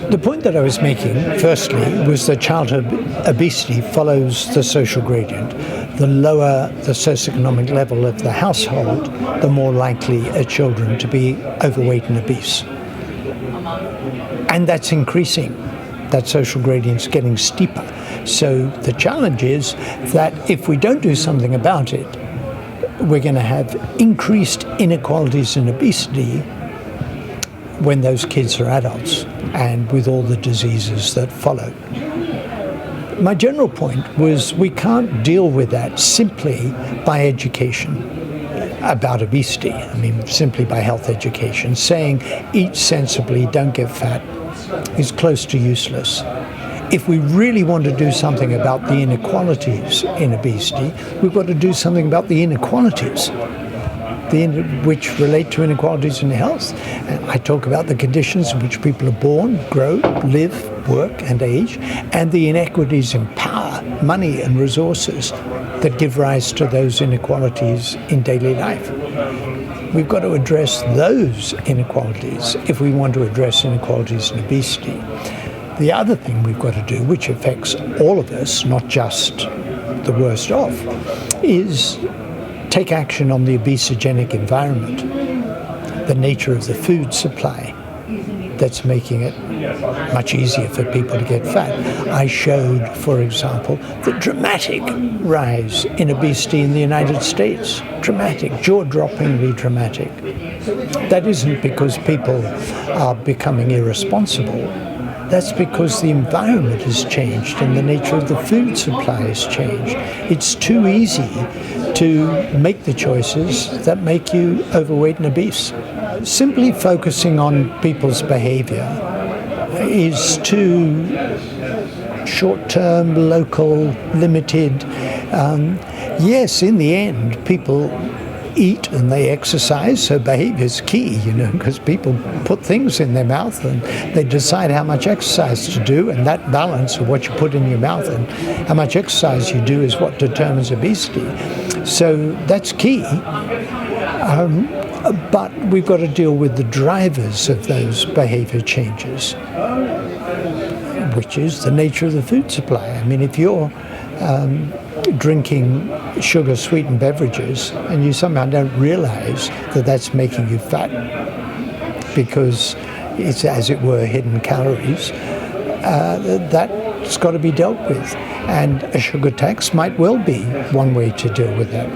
The point that I was making, firstly, was that childhood obesity follows the social gradient. The lower the socioeconomic level of the household, the more likely are children to be overweight and obese. And that's increasing. That social gradient's getting steeper. So the challenge is that if we don't do something about it, we're going to have increased inequalities in obesity when those kids are adults and with all the diseases that follow. My general point was we can't deal with that simply by education about obesity. I mean, simply by health education. Saying eat sensibly, don't get fat is close to useless. If we really want to do something about the inequalities in obesity, we've got to do something about the inequalities which relate to inequalities in health. And I talk about the conditions in which people are born, grow, live, work and age, and the inequities in power, money and resources that give rise to those inequalities in daily life. We've got to address those inequalities if we want to address inequalities in obesity. The other thing we've got to do, which affects all of us, not just the worst off, is take action on the obesogenic environment, the nature of the food supply that's making it much easier for people to get fat. I showed, for example, the dramatic rise in obesity in the United States. Dramatic, jaw-droppingly dramatic. That isn't because people are becoming irresponsible. That's because the environment has changed and the nature of the food supply has changed. It's too easy to make the choices that make you overweight and obese. Simply focusing on people's behavior is too short-term, local, limited. Yes, in the end, people eat and they exercise, so behavior is key, because people put things in their mouth and they decide how much exercise to do, and that balance of what you put in your mouth and how much exercise you do is what determines obesity. So that's key. But we've got to deal with the drivers of those behavior changes, which is the nature of the food supply. I mean, if you're drinking sugar-sweetened beverages and you somehow don't realize that that's making you fat because it's, as it were, hidden calories, that's got to be dealt with. And a sugar tax might well be one way to deal with that.